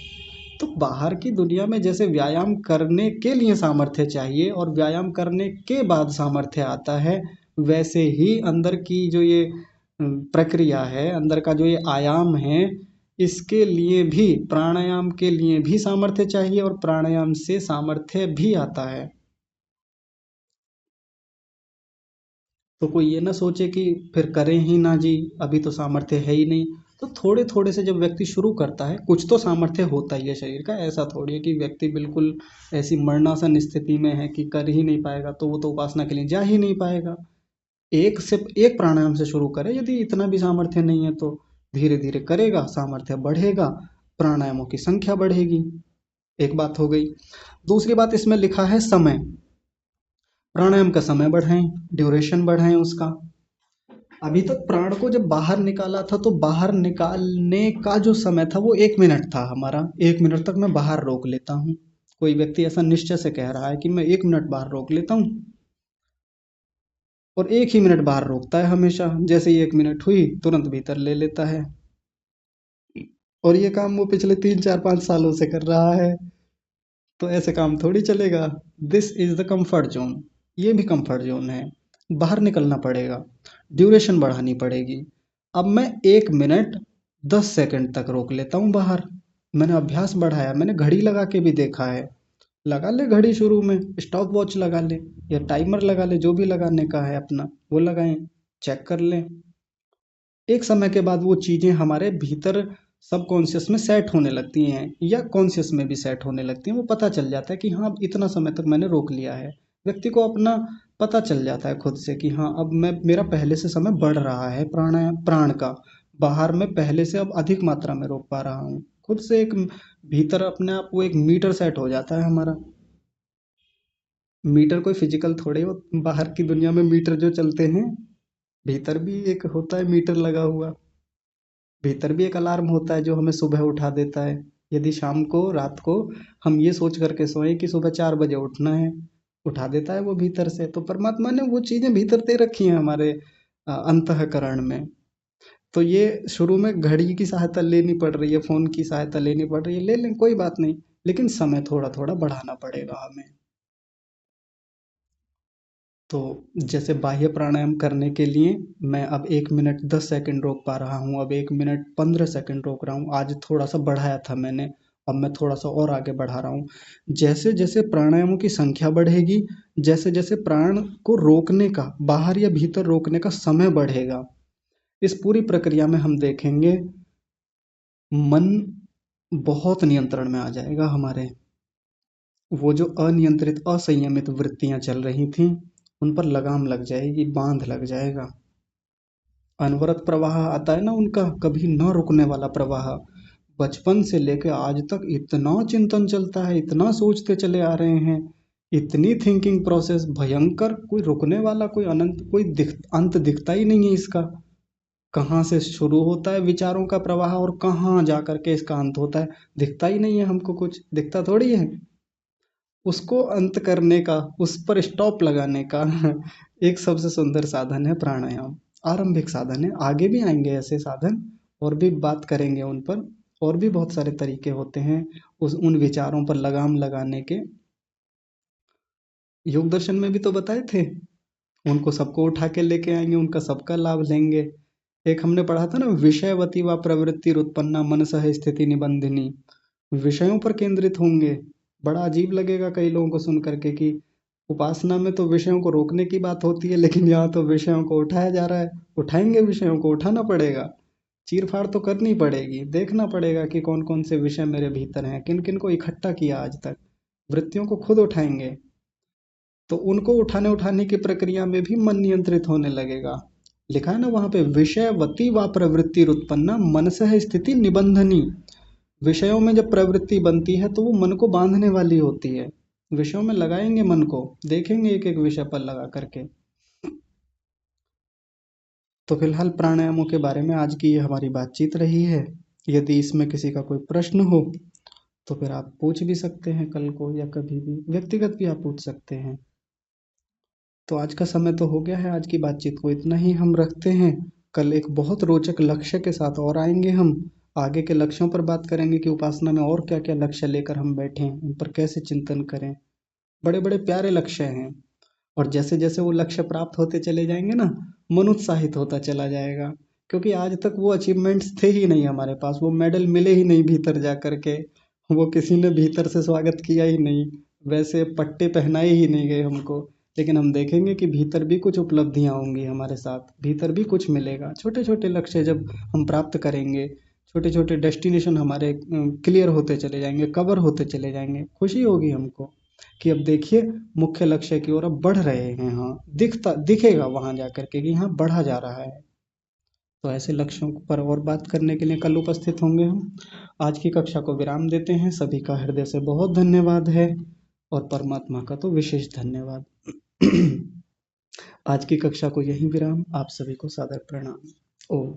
तो बाहर की दुनिया में जैसे व्यायाम करने के लिए सामर्थ्य चाहिए और व्यायाम करने के बाद सामर्थ्य आता है, वैसे ही अंदर की जो ये प्रक्रिया है, अंदर का जो ये आयाम है, इसके लिए भी, प्राणायाम के लिए भी सामर्थ्य चाहिए और प्राणायाम से सामर्थ्य भी आता है। तो कोई ये ना सोचे कि फिर करें ही ना जी, अभी तो सामर्थ्य है ही नहीं। तो थोड़े थोड़े से जब व्यक्ति शुरू करता है, कुछ तो सामर्थ्य होता ही है शरीर का। ऐसा थोड़ी है कि व्यक्ति बिल्कुल ऐसी मरणासन स्थिति में है कि कर ही नहीं पाएगा, तो वो तो उपासना के लिए जा ही नहीं पाएगा। एक से एक प्राणायाम से शुरू करे, यदि इतना भी सामर्थ्य नहीं है तो धीरे धीरे करेगा, सामर्थ्य बढ़ेगा, प्राणायामों की संख्या बढ़ेगी। एक बात हो गई। दूसरी बात इसमें लिखा है समय। प्राणायाम का समय बढ़ाएं, ड्यूरेशन बढ़ाएं उसका। अभी तक प्राण को जब बाहर निकाला था तो बाहर निकालने का जो समय था वो 1 मिनट था हमारा। 1 मिनट तक मैं बाहर रोक लेता हूँ। कोई व्यक्ति ऐसा निश्चय से कह रहा है कि मैं 1 मिनट बाहर रोक लेता हूँ, और 1 ही मिनट बाहर रोकता है हमेशा। जैसे ही 1 मिनट हुई तुरंत भीतर ले लेता है, और ये काम वो पिछले 3 4 5 सालों से कर रहा है। तो ऐसे काम थोड़ी चलेगा। This is the comfort zone. ये भी कंफर्ट जोन है, बाहर निकलना पड़ेगा, ड्यूरेशन बढ़ानी पड़ेगी। अब मैं 1 मिनट 10 सेकंड तक रोक लेता हूँ बाहर। मैंने अभ्यास बढ़ाया, मैंने घड़ी लगा के भी देखा है। लगा ले घड़ी, शुरू में स्टॉप वॉच लगा ले या टाइमर लगा ले, जो भी लगाने का है अपना वो लगाएं, चेक कर लें। एक समय के बाद वो चीज़ें हमारे भीतर सबकॉन्शियस में सेट होने लगती हैं, या कॉन्शियस में भी सेट होने लगती हैं। वो पता चल जाता है कि हाँ, अब इतना समय तक मैंने रोक लिया है। व्यक्ति को अपना पता चल जाता है खुद से कि हाँ, अब मैं, मेरा पहले से समय बढ़ रहा है, प्राण का बाहर में पहले से अब अधिक मात्रा में रोक पा रहा हूँ। खुद से एक भीतर अपने आप वो एक मीटर सेट हो जाता है हमारा। मीटर कोई फिजिकल थोड़े हो, बाहर की दुनिया में मीटर जो चलते हैं, भीतर भी एक होता है मीटर लगा हुआ। भीतर भी एक अलार्म होता है जो हमें सुबह उठा देता है। यदि शाम को, रात को हम ये सोच करके सोए कि सुबह 4 बजे उठना है, उठा देता है वो भीतर से। तो परमात्मा ने वो चीज़ें भीतर दे रखी हैं हमारे अंतःकरण में। तो ये शुरू में घड़ी की सहायता लेनी पड़ रही है, फ़ोन की सहायता लेनी पड़ रही है, ले लें, कोई बात नहीं, लेकिन समय थोड़ा थोड़ा बढ़ाना पड़ेगा हमें। तो जैसे बाह्य प्राणायाम करने के लिए मैं अब 1 मिनट 10 सेकंड रोक पा रहा हूँ, अब 1 मिनट 15 सेकंड रोक रहा हूँ। आज थोड़ा सा बढ़ाया था मैंने, अब मैं थोड़ा सा और आगे बढ़ा रहा हूँ। जैसे जैसे प्राणायामों की संख्या बढ़ेगी, जैसे जैसे प्राण को रोकने का, बाहर या भीतर रोकने का समय बढ़ेगा, इस पूरी प्रक्रिया में हम देखेंगे मन बहुत नियंत्रण में आ जाएगा हमारे। वो जो अनियंत्रित असंयमित वृत्तियां चल रही थीं, उन पर लगाम लग जाएगी, बांध लग जाएगा। अनवरत प्रवाह आता है ना उनका, कभी न रुकने वाला प्रवाह। बचपन से लेकर आज तक इतना चिंतन चलता है, इतना सोचते चले आ रहे हैं, इतनी थिंकिंग प्रोसेस भयंकर, कोई रुकने वाला, कोई अनंत, कोई अंत दिखता ही नहीं है इसका। कहाँ से शुरू होता है विचारों का प्रवाह और कहाँ जा करके इसका अंत होता है, दिखता ही नहीं है हमको, कुछ दिखता थोड़ी है। उसको अंत करने का, उस पर स्टॉप लगाने का एक सबसे सुंदर साधन है प्राणायाम। आरंभिक साधन है, आगे भी आएंगे ऐसे साधन, और भी बात करेंगे उन पर। और भी बहुत सारे तरीके होते हैं उस उन विचारों पर लगाम लगाने के। योग दर्शन में भी तो बताए थे, उनको सबको उठा के लेके आएंगे, उनका सबका लाभ लेंगे। एक हमने पढ़ा था ना, विषयवती व प्रवृत्ति उत्पन्ना मनसः स्थिति निबंधिनी। विषयों पर केंद्रित होंगे। बड़ा अजीब लगेगा कई लोगों को सुन करके कि उपासना में तो विषयों को रोकने की बात होती है, लेकिन यहाँ तो विषयों को उठाया जा रहा है। उठाएंगे, विषयों को उठाना पड़ेगा, चीर फाड़ तो करनी पड़ेगी, देखना पड़ेगा कि कौन कौन से विषय मेरे भीतर हैं, किन किन को इकट्ठा किया आज तक। वृत्तियों को खुद उठाएंगे, तो उनको उठाने उठाने की प्रक्रिया में भी मन नियंत्रित होने लगेगा। लिखा है ना वहां पे, विषयवती व प्रवृत्ति उत्पन्ना मनसः स्थिति निबंधनी। विषयों में जब प्रवृत्ति बनती है तो वो मन को बांधने वाली होती है। विषयों में लगाएंगे मन को, देखेंगे एक एक विषय पर लगा करके। तो फिलहाल प्राणायामों के बारे में आज की ये हमारी बातचीत रही है। यदि इसमें किसी का कोई प्रश्न हो तो फिर आप पूछ भी सकते हैं, कल को या कभी भी व्यक्तिगत भी आप पूछ सकते हैं। तो आज का समय तो हो गया है, आज की बातचीत को इतना ही हम रखते हैं। कल एक बहुत रोचक लक्ष्य के साथ और आएंगे हम। आगे के लक्ष्यों पर बात करेंगे कि उपासना में और क्या क्या लक्ष्य लेकर हम बैठे हैं, उन पर कैसे चिंतन करें। बड़े बड़े प्यारे लक्ष्य हैं, और जैसे जैसे वो लक्ष्य प्राप्त होते चले जाएंगे ना, मन उत्साहित होता चला जाएगा। क्योंकि आज तक वो अचीवमेंट्स थे ही नहीं हमारे पास, वो मेडल मिले ही नहीं भीतर जा करके, वो किसी ने भीतर से स्वागत किया ही नहीं, वैसे पट्टे पहनाए ही नहीं गए हमको। लेकिन हम देखेंगे कि भीतर भी कुछ उपलब्धियां होंगी हमारे साथ, भीतर भी कुछ मिलेगा। छोटे छोटे लक्ष्य जब हम प्राप्त करेंगे, छोटे छोटे डेस्टिनेशन हमारे क्लियर होते चले जाएंगे, कवर होते चले जाएंगे, खुशी होगी हमको कि अब देखिए मुख्य लक्ष्य की ओर अब बढ़ रहे हैं। हाँ, दिखेगा वहां जा करके कि हाँ बढ़ा जा रहा है। तो ऐसे लक्ष्यों पर और बात करने के लिए कल उपस्थित होंगे हम। आज की कक्षा को विराम देते हैं। सभी का हृदय से बहुत धन्यवाद है, और परमात्मा का तो विशेष धन्यवाद। आज की कक्षा को यहीं विराम। आप सभी को सादर प्रणाम। ओम।